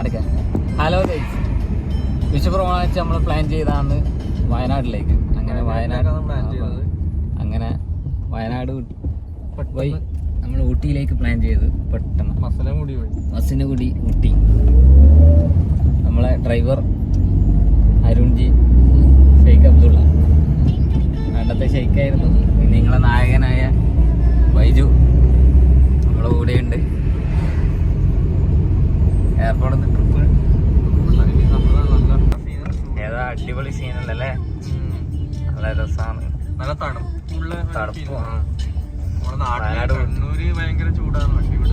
Hello guys, വിഷുപ്രമാണിച്ച് നമ്മൾ plan ചെയ്താണ് വയനാട്ടിലേക്ക്. അങ്ങനെ വയനാട് പോയി നമ്മൾ ഊട്ടിയിലേക്ക് പ്ലാൻ ചെയ്ത് പെട്ടെന്ന് മസിനഗുഡി ഊട്ടി. നമ്മളെ ഡ്രൈവർ അരുൺജി, ഷെയ്ഖ് അബ്ദുള്ള, പണ്ടത്തെ ഷെയ്ഖായിരുന്നു. നിങ്ങളെ നായകനായ ബൈജു നമ്മളെ കൂടെയുണ്ട്. എയർപോർട്ടിൽ നിന്ന് ട്രിപ്പ് ഏതാ അടിപൊളി സീനല്ലേ, നല്ല രസമാണ്. നല്ല തണുപ്പ് ഭയങ്കര ചൂടാണ്. പക്ഷെ ഇവിടെ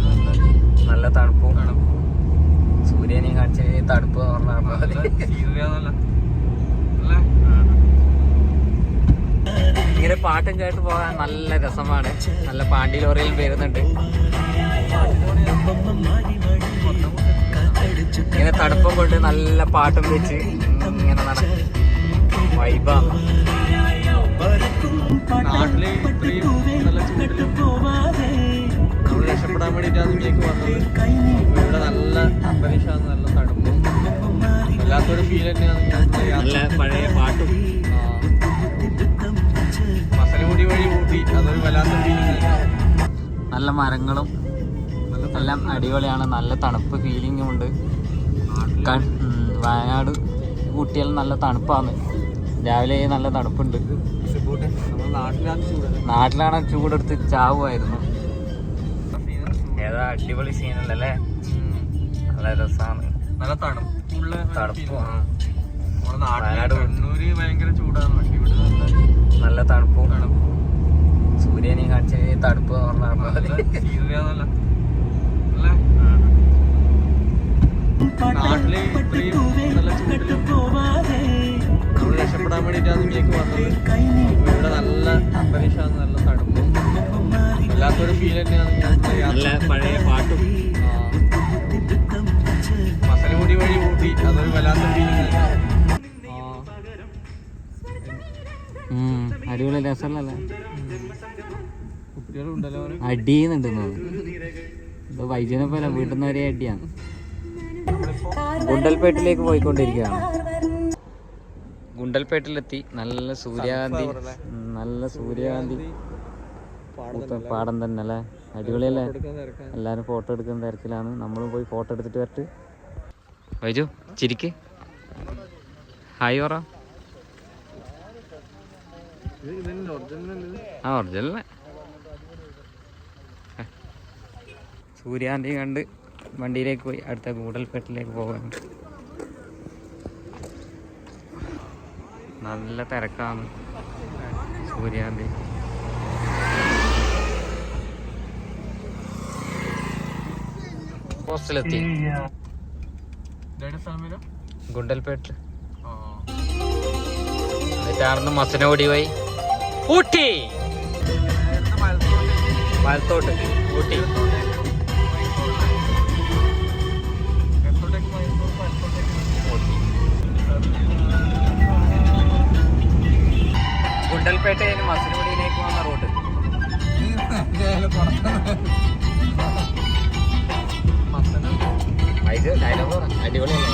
നല്ല തണുപ്പും സൂര്യനെയും കാണിച്ച് തണുപ്പ് ഇങ്ങനെ പാട്ടും കേട്ട് പോകാൻ നല്ല രസമാണ്. നല്ല പാണ്ടി ലോറിയിൽ വരുന്നുണ്ട്. ഇങ്ങനെ തണുപ്പും കൊണ്ട് നല്ല പാട്ടും വെച്ച് ഇങ്ങനെ വൈബാണ്. നാട്ടില് ഇത്രയും നല്ല ചൂടിലും നമ്മൾ രക്ഷപ്പെടാൻ വേണ്ടിയിട്ടാണ് ഇങ്ങേക്ക് വന്നത്. ഇവിടെ നല്ല അന്തരീക്ഷമാണ്, നല്ല തണുപ്പും വല്ലാത്തൊരു ഫീൽ തന്നെയാണ്. നല്ല പഴയ പാട്ടും മസനഗുഡി വഴി ഊട്ടി, അതൊരു വല്ലാത്ത ഫീലിംഗ്. നല്ല മരങ്ങളും എല്ലാം അടിപൊളിയാണ്. നല്ല തണുപ്പ് ഫീലിംഗും ഉണ്ട്. വയനാട് ഊട്ടിയാൽ നല്ല തണുപ്പാണ്. രാവിലെ നല്ല തണുപ്പുണ്ട്. നാട്ടിലാണ് ചൂടെടുത്ത് ചാവുമായിരുന്നു. ഏതാ അടിപൊളി സീനല്ലേ, നല്ല രസമാണ്. നല്ല തണുപ്പ് വയനാട് ഭയങ്കര ചൂടാണ്. പക്ഷെ ഇവിടെ നല്ല തണുപ്പും സൂര്യനെയും കാണിച്ച് തണുപ്പ് നാട്ടില് ഇത്രയും നല്ല ചൂടിലും നമ്മൾ രക്ഷപ്പെടാൻ വേണ്ടിയിട്ടാണ് ഇങ്ങേക്ക് വന്നത്. ഇവിടെ നല്ല അന്തരീക്ഷമാണ്, നല്ല തണുപ്പും വല്ലാത്തൊരു ഫീൽ തന്നെയാണ്. നല്ല പഴയ പാട്ടും മസനഗുഡി വഴി ഊട്ടി, അതൊരു വല്ലാത്ത ഫീലിംഗ്. അടിപൊളി രസമല്ലേ. കുട്ടികളുണ്ടല്ലോ അടിയുന്നുണ്ടെന്ന് ഇത് വൈദ്യുനെ പോലെ വീട്ടിൽ നിന്ന് ഒരേ അടിയാണ്. ഗുണ്ടൽപേട്ടിലേക്ക് പോയിക്കൊണ്ടിരിക്കുകയാണ്. ഗുണ്ടൽപേട്ടിലെത്തി. നല്ല സൂര്യകാന്തി പാടം തന്നെ അല്ലേ, അടിപൊളിയല്ലേ. എല്ലാവരും ഫോട്ടോ എടുക്കുന്ന തിരക്കിലാണ്. നമ്മളും പോയി ഫോട്ടോ എടുത്തിട്ട് വരട്ട്. വൈജു ചിരിക്ക്, ഹായ് പറ. ഒറിജിനൽ സൂര്യാന്തി കണ്ട് വണ്ടിയിലേക്ക് പോയി അടുത്ത ഗൂഡൽപേട്ടിലേക്ക് പോകാൻ. നല്ല തിരക്കാണ്. സൂര്യാന്തി പോസ്റ്റിലെത്തി. ഗുണ്ടൽപേട്ടിൽ എന്നിട്ടാണെന്ന് മസനഗുഡി പോയി ഊട്ടി, വലത്തോട്ട് ഊട്ടി. ഗുണ്ടൽപേട്ട മസനഗുഡിയിലേക്ക് വന്ന റോഡ്. ഡയലോഗ് അടിപൊളിയല്ലേ.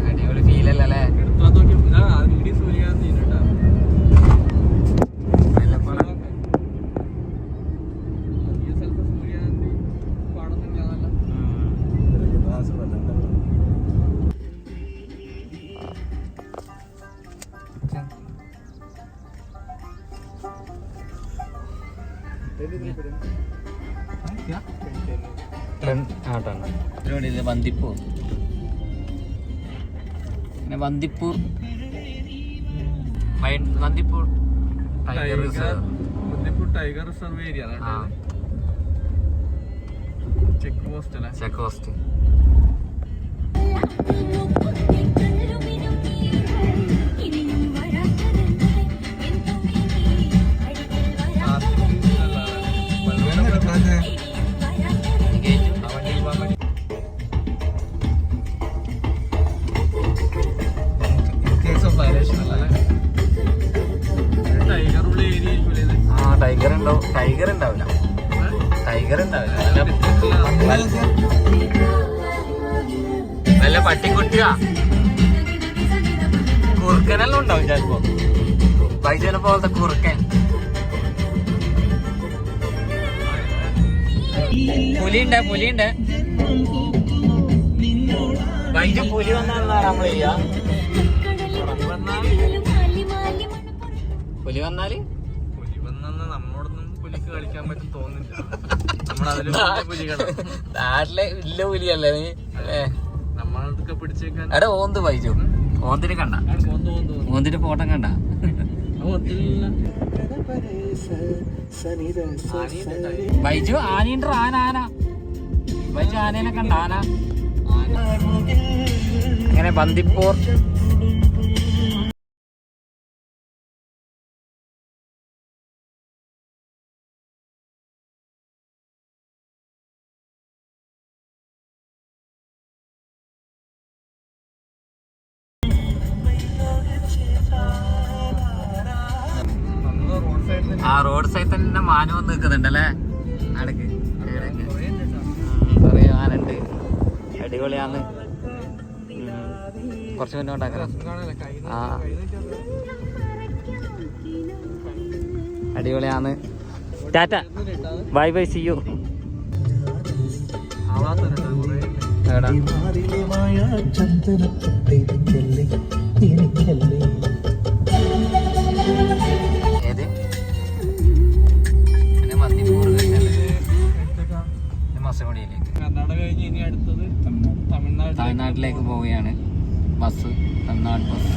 അടിപൊളി ഫീലല്ലേ. ബന്ദിപ്പൂർ, പിന്നെ Bandipur tiger reserve. Tiger reserve area, check post. പട്ടിക്കുട്ടിയാ കുറുക്കനെല്ലാം ഉണ്ടാവും ചിലപ്പോ. ബൈജുവിനെ പോലത്തെ കുറുക്കൻ. പുലിയുണ്ട്. ബൈജു പുലി വന്നാണ് നമ്മൾ ചെയ്യാ. പുലി വന്നാല് നമ്മളോടൊന്നും പുലിക്ക് കളിക്കാൻ പറ്റും തോന്നുന്നില്ല. നമ്മളതിലും നാട്ടിലെ ഇല്ല പുലിയല്ലേ നീ അല്ലേ? നമ്മളതൊക്കെ പിടിച്ചേക്കാൻ. എടാ ഓന്ത് ബൈജു, ഓന്തിന് കണ്ട, ഓന്തിന്റെ ഫോട്ടോ കണ്ട? ബൈജു ആനയുണ്ട്. ആന ബൈജു ആനേനെ കണ്ട? ആന അങ്ങനെ ബന്ദിപ്പൂർ. ആ റോഡ് സൈഡിൽ തന്നെ മാന് വന്ന് നിൽക്കുന്നുണ്ടല്ലേ? അടക്ക് കൊറേ ആനുണ്ട്. അടിപൊളിയാന്ന്. കുറച്ച് മുന്നോട്ടാക്കാം. ആ അടിപൊളിയാന്ന്. Tata, bye bye, see you. ഏത് മന്ദിപ്പൂർ മസമടിയിലേക്ക്, കർണാടക കഴിഞ്ഞ് ഇനി അടുത്തത് തമിഴ്നാട്ടിലേക്ക് പോവുകയാണ്. Bus, Tamil Nadu bus.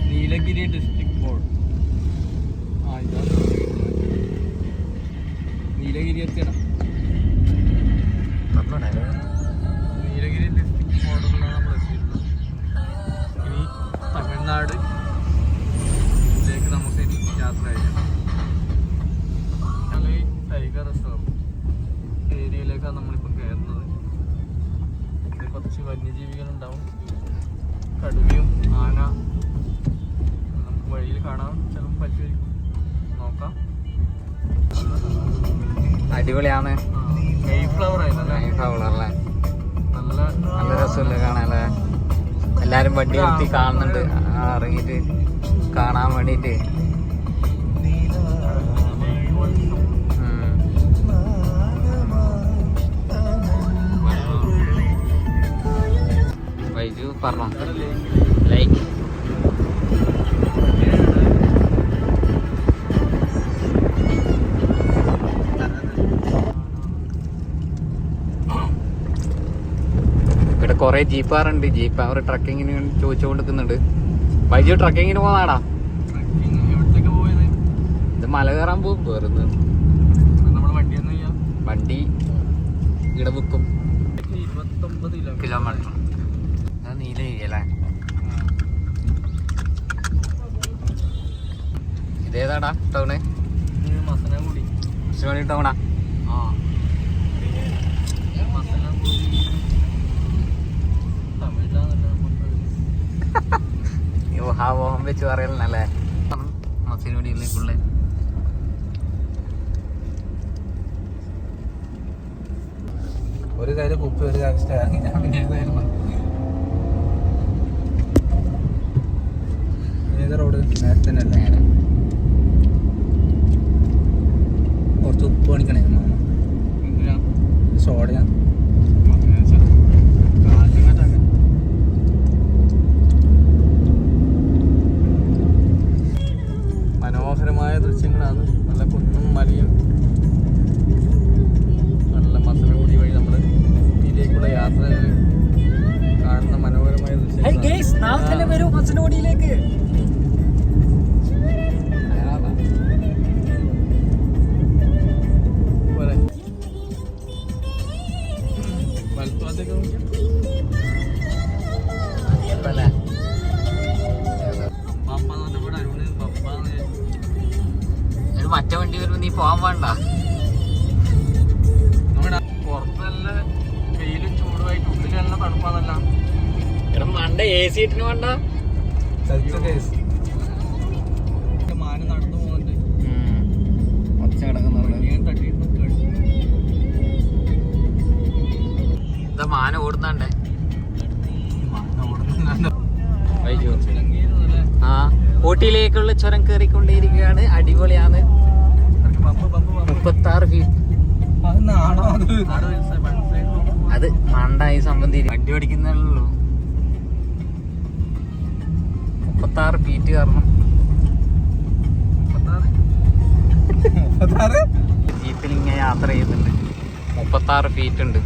Nilgiri district board. Nilgiri എത്തിയടാ. നീലഗിരി ഡിസ്ട്രിക്ട് ബോർഡറിലാണ് നമ്മൾ എത്തിയിട്ടുള്ളത്. ഇനി തമിഴ്നാടിലേക്ക് നമുക്ക് ഇനി യാത്ര ചെയ്യാം. ഞങ്ങൾ ഈ ടൈഗർ റിസർവ് ഏരിയയിലേക്കാണ് നമ്മളിപ്പോൾ കയറുന്നത്. കുറച്ച് വന്യജീവികളുണ്ടാവും, കടുവയും ആന നമുക്ക് വഴിയിൽ കാണാൻ ചിലപ്പോൾ പറ്റുമായിരിക്കും. നോക്കാം. അടിപൊളിയാണ്. മെയ്ഫ്ലവർ ആയിരുന്നല്ലേ? അല്ലേ? നല്ല നല്ല രസമല്ലേ കാണാല്ലേ? എല്ലാരും വണ്ടി നിർത്തി കാണുന്നുണ്ട്, ഇറങ്ങിയിട്ട് കാണാൻ വേണ്ടിട്ട്. ബൈജു പറഞ്ഞോ ലൈക്ക്. ഇവിടെ കൊറേ ജീപ്പാറുണ്ട്. ജീപ്പാർ ട്രക്കിങ്ങിന് ചോദിച്ചുകൊണ്ടിരിക്കുന്നുണ്ട്. ബൈജു ട്രക്കിങ്ങിന് പോകുന്നാടാ? ഇത് മല കയറാൻ പോകും. വേറുന്ന് വണ്ടി ഇവിടെ വെക്കും. 29 കിലോമീറ്റർ. നീല ഏരിയല്ലേ? ഇതേതാടാ ടൗണ്? മസനഗുഡി ടൗണാ? ഊഹാവോഹം വെച്ച് പറയലല്ലേ മസനഗുഡിയിലേക്കുള്ള. ഒരു കാര്യം കുപ്പി, ഒരു കാര്യം സ്റ്റാൻഡ്. ഞാൻ പിന്നെ ഏത് റോഡ്? നേരത്തെ തന്നെ അല്ലേ? കുറച്ച് ഉപ്പ് പണിക്കണേ മാമ. സോഡയാ മനോഹരമായ ദൃശ്യങ്ങളാണ്. നല്ല കുന്നും മലയും, നല്ല മസനഗുഡി വഴി നമ്മൾ ഊട്ടിയിലേക്കുള്ള യാത്ര കാണുന്ന മനോഹരമായ ദൃശ്യങ്ങൾ. വരൂ മസനഗുഡിയിലേക്ക്. വലത്തോട്ടേക്ക് മറ്റേ വണ്ടി വരുമ്പോ നീ പോവാൻ വേണ്ട. പുറത്ത് നല്ല വെയിലും ചൂടുമായിട്ട് ഉള്ളിൽ നല്ല തണുപ്പാന്നല്ല. ഇവിടെ വേണ്ട AC ഇട്ടിന് വേണ്ട. മാന് നടന്നു പോകുന്നുണ്ട്. ഒച്ച കിടക്കുന്നുണ്ട്. തട്ടിയിട്ട് മാന ഓടുന്നാണ്ടേ. ആ ഊട്ടിയിലേക്കുള്ള ചുരം കയറിക്കൊണ്ടേയിരിക്കുകയാണ്. അടിപൊളിയാണ്. 36 ഫീറ്റ്. അത് മണ്ടായി സംബന്ധി വണ്ടി ഓടിക്കുന്നല്ലോ. 36 ഫീറ്റ് കാരണം ജീപ്പിൽ ഇങ്ങനെ യാത്ര ചെയ്യുന്നുണ്ട്. 36 ഫീറ്റ് ഉണ്ട്.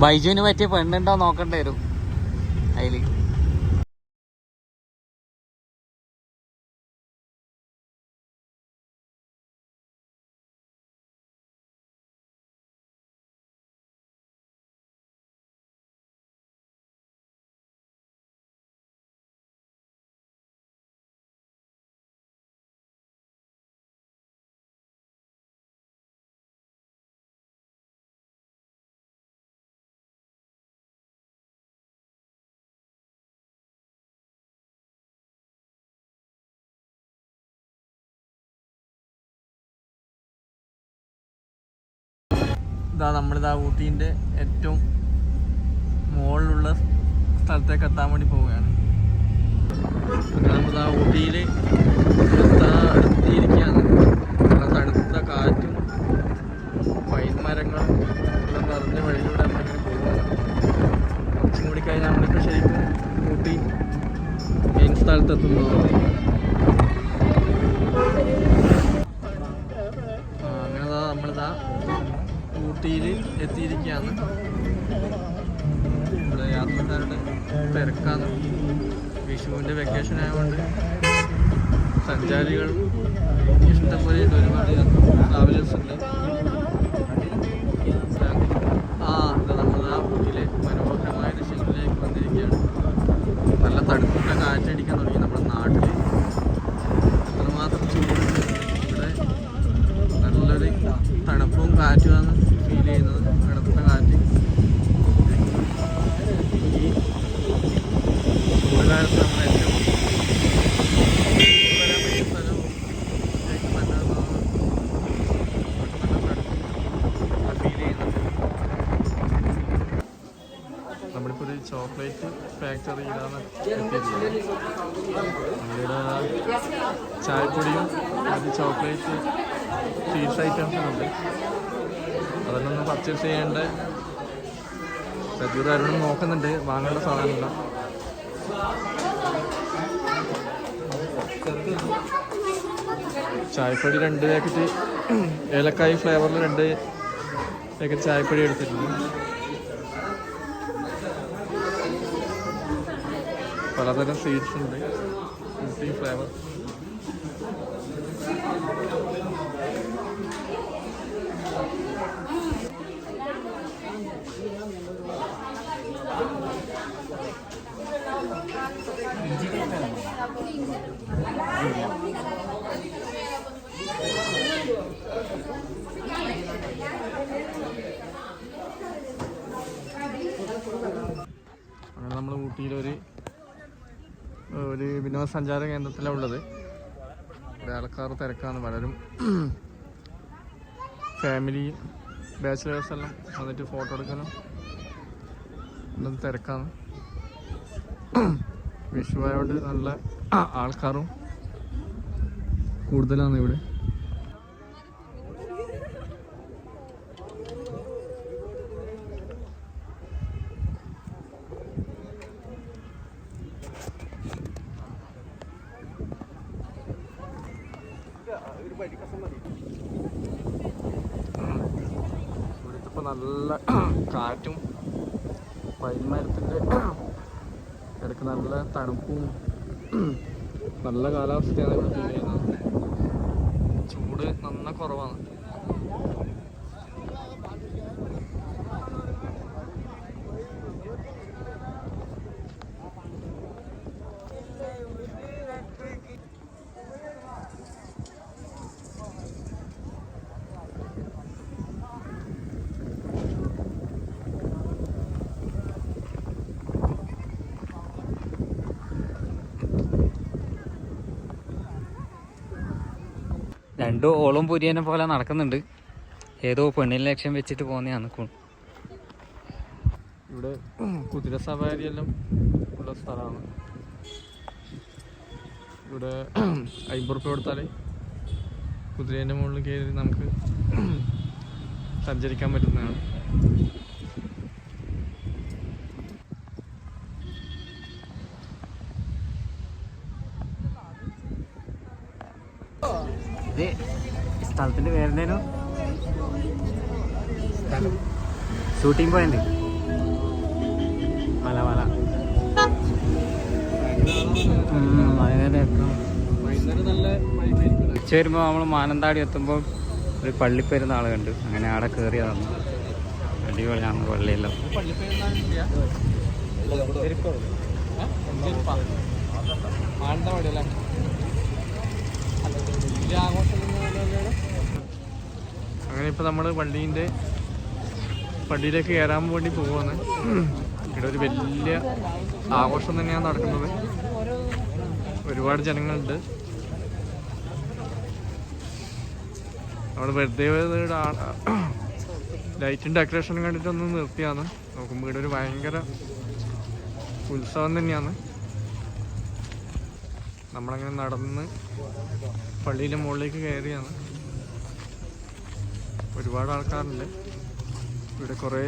ബൈജുവിന് പറ്റിയ പെണ്ണുണ്ടോ നോക്കണ്ടേ വരും അതില്. നമ്മളിതാ ഊട്ടീൻ്റെ ഏറ്റവും മുകളിലുള്ള സ്ഥലത്തേക്ക് എത്താൻ വേണ്ടി പോവുകയാണ്. അങ്ങനെ നമ്മളിതാ ഊട്ടിയിൽ എത്തിയിരിക്കുകയാണ്. നല്ല തണുത്ത കാറ്റും പൈൻ മരങ്ങളും എല്ലാം നിറഞ്ഞ വഴിയിലൂടെ നമ്മളിങ്ങനെ പോവുകയാണ്. കുറച്ചും കൂടി കഴിഞ്ഞാൽ നമ്മളിപ്പോൾ ശരിക്കും ഊട്ടി മെയിൻ സ്ഥലത്തെത്തുന്നതാണ്. അങ്ങനെ നമ്മളിതാ ഊട്ടിയിൽ എത്തിയിരിക്കുകയാണ്. ഇവിടെ യാത്രക്കാരുടെ തിരക്കാണ്. വിഷുവിൻ്റെ വെക്കേഷൻ ആയതുകൊണ്ട് സഞ്ചാരികൾ ഇഷ്ടംപോലെ ഒരുപാട് ട്രാവലേഴ്സ് ഉണ്ട്. ഇത് നമ്മൾ ആ ഊട്ടിയിലെ മനോഹരമായ ദൃശ്യങ്ങളിലേക്ക് വന്നിരിക്കുകയാണ്. നല്ല തണുത്ത കാറ്റടിക്കാൻ തുടങ്ങി. നമ്മുടെ നാട്ടിൽ എത്രമാത്രം ചൂടുണ്ട്. ഇവിടെ നല്ലൊരു തണുപ്പും കാറ്റുമാണ് ഫീൽ ചെയ്യുന്നത്. തണുത്ത കാറ്റ് ഈ ചൂടുകാലത്ത് നമ്മൾ ഏറ്റവും വരാൻ പറ്റിയ സ്ഥലവും നല്ല ഫീൽ ചെയ്യുന്നത്. നമ്മളിപ്പോൾ ഒരു ചോക്ലേറ്റ് ഫാക്ടറിയിലാണ് എത്തിയിരിക്കുന്നത്. നമ്മളിവിടെ ചായപ്പൊടിയും മറ്റ് ചോക്ലേറ്റ് സ്വീറ്റ്സ് ഐറ്റംസും ഉണ്ട്. അതെല്ലാം പർച്ചേസ് ചെയ്യേണ്ട സജീർ ആരോടും നോക്കുന്നുണ്ട്. വാങ്ങേണ്ട സാധനമില്ല. ചായപ്പൊടി 2 പാക്കറ്റ് ഏലക്കായ് ഫ്ലേവറിൽ 2 പാക്കറ്റ് ചായപ്പൊടി എടുത്തിട്ടുണ്ട്. പലതരം സ്വീറ്റ്സ് ഉണ്ട്. ഊട്ടി ഫ്ലേവർ. അങ്ങനെ നമ്മൾ ഊട്ടിയിലൊരു വിനോദസഞ്ചാര കേന്ദ്രത്തിലാണ് ഉള്ളത്. ഇവിടെ ആൾക്കാർ തിരക്കാണ്. പലരും ഫാമിലി ബാച്ചിലേഴ്സ് എല്ലാം വന്നിട്ട് ഫോട്ടോ എടുക്കാനും എല്ലാം തിരക്കാണ്. വിഷു ആയതുകൊണ്ട് നല്ല ആൾക്കാരും കൂടുതലാണ് ഇവിടെ. ഇവിടുത്തെ നല്ല കാറ്റും പൈൻമരത്തിൻ്റെ ഇടയ്ക്ക് നല്ല തണുപ്പും നല്ല കാലാവസ്ഥയാണ് ഇവിടെ ഫീൽ ചെയ്യുന്നത്. ചൂട് നന്ന കുറവാണ്. രണ്ടും ഓളും പുരിയനെ പോലെ നടക്കുന്നുണ്ട്. ഏതോ പെണ്ണിനെ ലക്ഷ്യം വെച്ചിട്ട് പോകുന്നതാണ്. ഇവിടെ കുതിര സവാരിയെല്ലാം ഉള്ള സ്ഥലമാണ്. ഇവിടെ 50 റുപ്യ കൊടുത്താൽ കുതിരേൻ്റെ മുകളിൽ കയറി നമുക്ക് സഞ്ചരിക്കാൻ പറ്റുന്നതാണ്. സ്ഥലത്തിന്റെ പേരെന്തേനു? ഷൂട്ടിംഗ് പോയിന്റ് മല മല. ഉച്ച വരുമ്പോൾ നമ്മൾ മാനന്തവാടി എത്തുമ്പോൾ ഒരു പള്ളിപ്പെരുന്നാൾ കണ്ടു. അങ്ങനെ അവിടെ കയറിയതാണ്. അടിപൊളിയാണ് പള്ളിയെല്ലാം. അങ്ങനെ ഇപ്പൊ നമ്മള് പള്ളിയിലേക്ക് കയറാൻ വേണ്ടി പോവാണ്. ഇവിടെ ഒരു വലിയ ആഘോഷം തന്നെയാണ് നടക്കുന്നത്. ഒരുപാട് ജനങ്ങളുണ്ട്. നമ്മൾ വെറുതെ ലൈറ്റും ഡെക്കറേഷനും കണ്ടിട്ടൊന്ന് നിർത്തിയാണ്. നോക്കുമ്പോൾ ഇവിടെ ഒരു ഭയങ്കര ഉത്സവം തന്നെയാണ്. നമ്മളങ്ങനെ നടന്ന് പള്ളിയിലെ മുകളിലേക്ക് കയറിയാണ്. ഒരുപാട് ആൾക്കാരുണ്ട്. ഇവിടെ കുറേ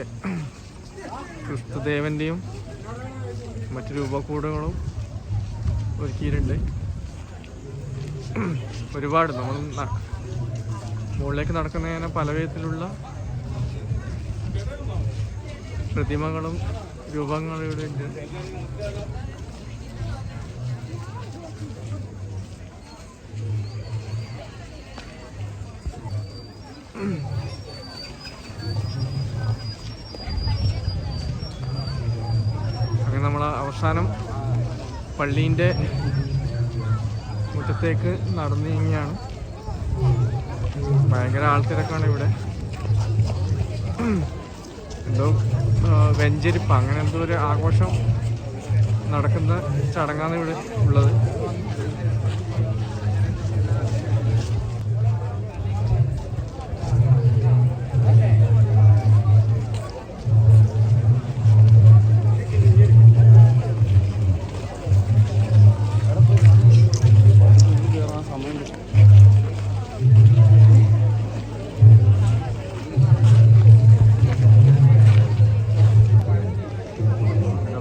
ക്രിസ്തുദേവൻ്റെയും മറ്റു രൂപക്കൂടുകളും ഒരുക്കിയിട്ടുണ്ട്. ഒരുപാട് നമ്മൾ മുകളിലേക്ക് നടക്കുന്നതിന് പല വിധത്തിലുള്ള പ്രതിമകളും രൂപങ്ങളും ഇവിടെ ഉണ്ട്. അങ്ങനെ നമ്മൾ അവസാനം പള്ളീൻ്റെ മുറ്റത്തേക്ക് നടന്നു നീങ്ങിയാണ്. ഭയങ്കര ആൾത്തിരക്കാണ് ഇവിടെ. എന്തോ വെഞ്ചരിപ്പ് അങ്ങനെ എന്തോ ഒരു ആഘോഷം നടക്കുന്ന ചടങ്ങാണ് ഇവിടെ ഉള്ളത്.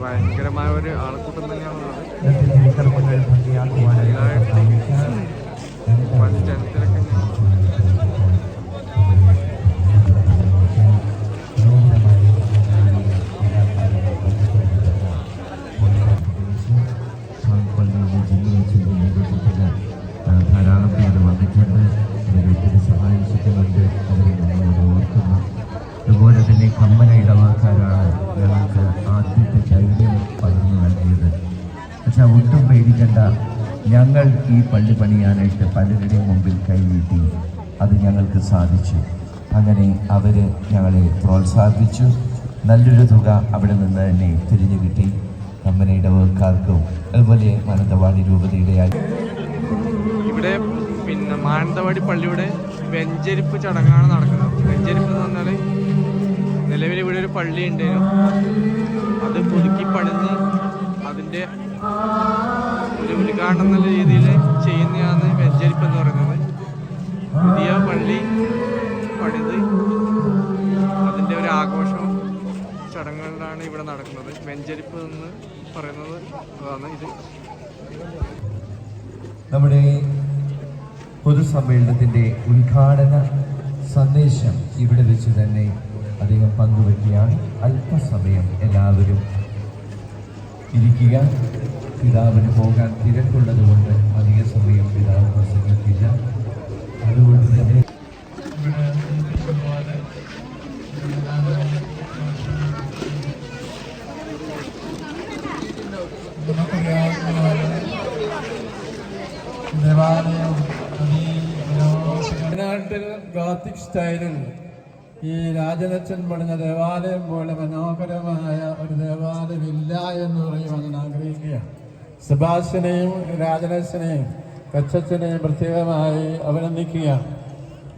ഭയങ്കരമായ ഒരു ആൾക്കൂട്ടം തന്നെയാണുള്ളത്. ജനത്തിലൊക്കെ ധാരാളം പേര് വന്നിട്ടുണ്ട്. അവരൊത്തിരി സഹായിച്ചിട്ടുമുണ്ട്. അവരെ നമ്മളോട് ഓർക്കുന്നു. അതുപോലെ തന്നെ കമ്മന ഇടവക്കാരാണ് ഞങ്ങൾക്ക് ആദ്യത്തെ ധൈര്യം പകർന്നു നൽകിയത്. പക്ഷെ ഒട്ടും പേടിക്കണ്ട, ഞങ്ങൾ ഈ പള്ളി പണിയാനായിട്ട് പലരുടെയും മുമ്പിൽ കൈനീട്ടി. അത് ഞങ്ങൾക്ക് സാധിച്ചു. അങ്ങനെ അവർ ഞങ്ങളെ പ്രോത്സാഹിപ്പിച്ചു. നല്ലൊരു തുക അവിടെ നിന്ന് തന്നെ തിരിഞ്ഞു കിട്ടി. കമ്മന ഇടവക്കാർക്കും അതുപോലെ മാനന്തവാടി രൂപതയുടെയായി ഇവിടെ മാനന്തവാടി പള്ളിയുടെ വെഞ്ചരിപ്പ് ചടങ്ങാണ് നടക്കുന്നത്. വെഞ്ചരിപ്പ് എന്ന് പറഞ്ഞാൽ നിലവിൽ ഇവിടെ ഒരു പള്ളി ഉണ്ടായിരുന്നു. അത് പുതുക്കി പണിഞ്ഞ് അതിൻ്റെ ഒരു ഉദ്ഘാടനം എന്നുള്ള രീതിയിൽ ചെയ്യുന്നതാണ് വെഞ്ചരിപ്പ് എന്ന് പറയുന്നത്. പുതിയ പള്ളി പണിത് അതിൻ്റെ ഒരു ആഘോഷവും ചടങ്ങുകളിലാണ് ഇവിടെ നടക്കുന്നത്. വെഞ്ചരിപ്പ് എന്ന് പറയുന്നത് അതാണ്. ഇത് നമ്മുടെ പൊതുസമ്മേളനത്തിൻ്റെ ഉദ്ഘാടന സന്ദേശം ഇവിടെ വെച്ച് തന്നെ അദ്ദേഹം പങ്കുവയ്ക്കുകയാണ്. അല്പസമയം എല്ലാവരും ഇരിക്കുക. പിതാവിന് പോകാൻ തിരക്കുള്ളത് കൊണ്ട് അധിക സമയം പിതാവ് പ്രസംഗിക്കില്ല. അതുകൊണ്ട് തന്നെ വയനാട്ടിൽ ഗോത്തിക് സ്റ്റൈലിൽ ഈ രാജലക്ഷൻ പണിഞ്ഞ ദേവാലയം പോലെ മനോഹരമായ ഒരു ദേവാലയം ഇല്ല എന്ന് പറയുവാൻ ഞാൻ ആഗ്രഹിക്കുകയാണ്. സെബാസ്റ്റ്യനെയും രാജലക്ഷ്നെയും കച്ചച്ചനെയും പ്രത്യേകമായി അഭിനന്ദിക്കുകയാണ്.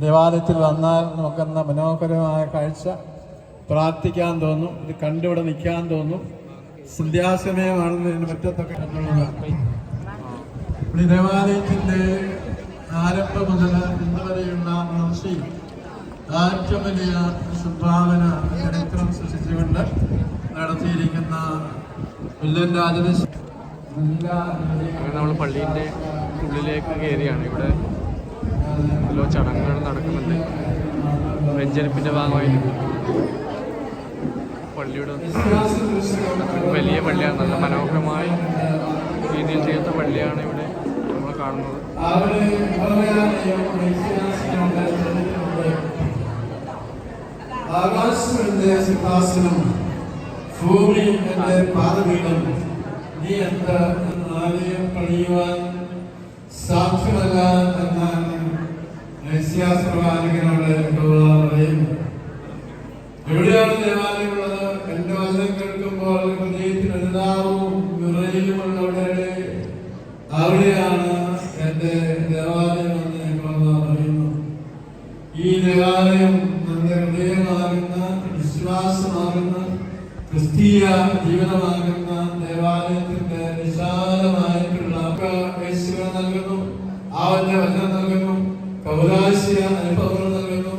ദേവാലയത്തിൽ വന്നാൽ നമുക്കെന്ന മനോഹരമായ കാഴ്ച പ്രാർത്ഥിക്കാൻ തോന്നും. ഇത് കണ്ടിവിടെ നിൽക്കാൻ തോന്നും. സന്ധ്യാസമയമാണെന്ന് ഇതിന് മുറ്റത്തൊക്കെ കണ്ടുള്ളതാണ്. ഈ ദേവാലയത്തിന്റെ ആരംഭം മുതൽ ഇന്ന് വരെയുള്ള വളർച്ചയിൽ ഏറ്റവും വലിയ സംഭാവന ചരിത്രം സൃഷ്ടിച്ചുകൊണ്ട് നടത്തിയിരിക്കുന്ന വില്ലൻ രാജന് നമ്മൾ പള്ളീൻ്റെ ഉള്ളിലേക്ക് കയറിയാണ്. ഇവിടെ ഓരോ ചടങ്ങുകൾ നടക്കുന്നുണ്ട്. വെഞ്ചരിപ്പിൻ്റെ ഭാഗമായിട്ട് പള്ളിയുടെ വലിയ പള്ളിയാണ്. നല്ല മനോഹരമായി രീതിയിൽ തീർത്ത പള്ളിയാണ് ഇവിടെ നമ്മൾ കാണുന്നത്. ആകാശത്തിന്റെ സിംഹാസനം, ഭൂമി എന്റെ പാദപീഠം, നീ എന്ത് ആലയം പണിയുവാൻ സാധ്യമല്ല എന്നാണ് പ്രവാചകനോട് പറയുന്നു. എവിടെയാണ് ദേവാലയമുള്ളത്? എന്റെ വചനം കേൾക്കുമ്പോൾ ഹൃദയത്തിന് അനുതാപവും വിറയലുമുള്ളവരുടെ അവിടെയാണ് എന്റെ ദേവാലയം എന്ന് ഞങ്ങൾ പറയുന്നു. ഈ ദേവാലയം നമ്മുടെ ഹൃദയമാകുന്ന, വിശ്വാസമാകുന്ന, ക്രിസ്തീയ ജീവിതമാകുന്ന ദേവാലയത്തിന്റെ വിശാലമായിട്ടുള്ള യേശുവിനെ നൽകുന്നു. അവന്റെ വചനം നൽകുന്നു. കൗലാശിക അനുഭവങ്ങൾ നൽകുന്നു.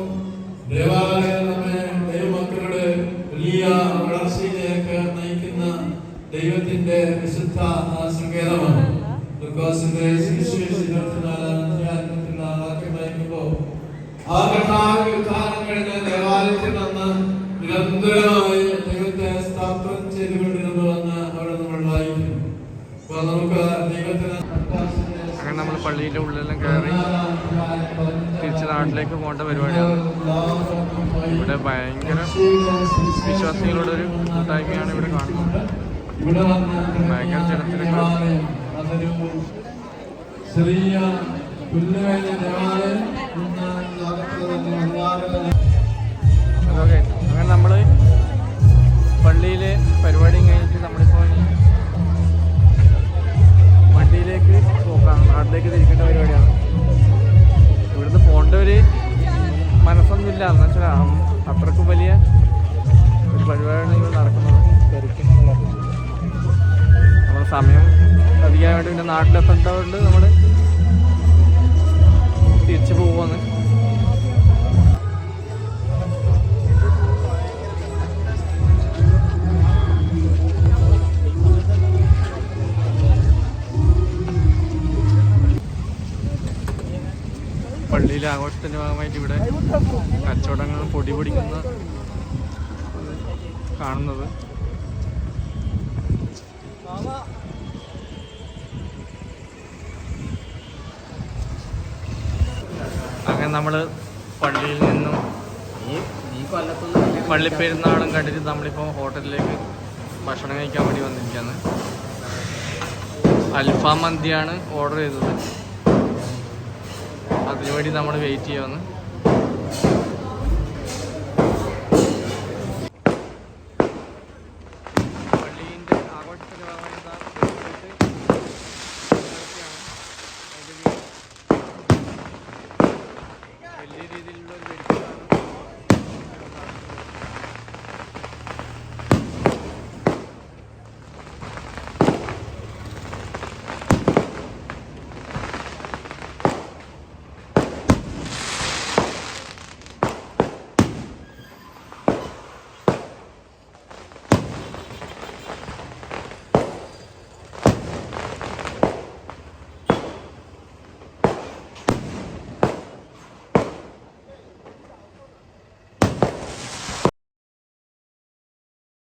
ദേവാലയം നമ്മെ ദൈവമക്കളുടെ വലിയ വളർച്ചയിലേക്ക് നയിക്കുന്ന ദൈവത്തിന്റെ വിശുദ്ധ സങ്കേതമാണ്. ലൂക്കോസിന്റെ സുവിശേഷം 24-ാം അധ്യായത്തിലുള്ള വാക്യം വായിക്കുമ്പോൾ ആ കഥാവിധാനം കഴിഞ്ഞ ദേവാലയത്തിൽ നിന്ന് നിരന്തരമായി ദൈവത്തെ സ്തോത്രം ചെയ്തുകൊണ്ടിരുന്നു എന്ന് അവിടെ നമ്മൾ വായിക്കുന്നു. അപ്പോൾ നമുക്ക് ദൈവത്തിന് അങ്ങനെ നമ്മൾ പള്ളിയുടെ ഉള്ളിലെല്ലാം കയറി തിരിച്ച് നാട്ടിലേക്ക് പോകേണ്ട പരിപാടിയാണ്. ഇവിടെ ഭയങ്കര വിശ്വാസികളുടെ ഒരു കൂട്ടായ്മയാണ് ഇവിടെ കാണുന്നത്. ഭയങ്കര ജനത്തിരക്കാണ്. ചെറിയ പുല്ലുകഴിഞ്ഞ ദേവാലയം അതൊക്കെ അങ്ങനെ നമ്മൾ പള്ളിയിലെ പരിപാടിയും കഴിഞ്ഞിട്ട് നമ്മളിപ്പോൾ വണ്ടിയിലേക്ക് പോക്കാണ്. നാട്ടിലേക്ക് തിരിക്കേണ്ട പരിപാടിയാണ്. ഇവിടുന്ന് പോകേണ്ട ഒരു മനസ്സൊന്നുമില്ല. എന്ന് വെച്ചാൽ അത്രക്കും വലിയ ഒരു പരിപാടിയാണ് ഇവിടെ നടക്കുന്നത്. നമ്മൾ സമയം അധികമായിട്ട് പിന്നെ നാട്ടിലെത്തേണ്ടതുകൊണ്ട് നമ്മൾ തിരിച്ചു പോകുമെന്ന്. പള്ളിയിലെ ആഘോഷത്തിൻ്റെ ഭാഗമായിട്ട് ഇവിടെ കച്ചവടങ്ങൾ പൊടി പൊടിക്കുന്ന കാണുന്നത്. അങ്ങനെ നമ്മൾ പള്ളിയിൽ നിന്നും പള്ളിപ്പെരുന്നാളും കണ്ടിട്ട് നമ്മളിപ്പോൾ ഹോട്ടലിലേക്ക് ഭക്ഷണം കഴിക്കാൻ വേണ്ടി വന്നിരിക്കുകയാണ്. അൽഫാം മന്തിയാണ് ഓർഡർ ചെയ്തത്. അതിനുവേണ്ടി നമ്മൾ വെയിറ്റ് ചെയ്യുമെന്ന്.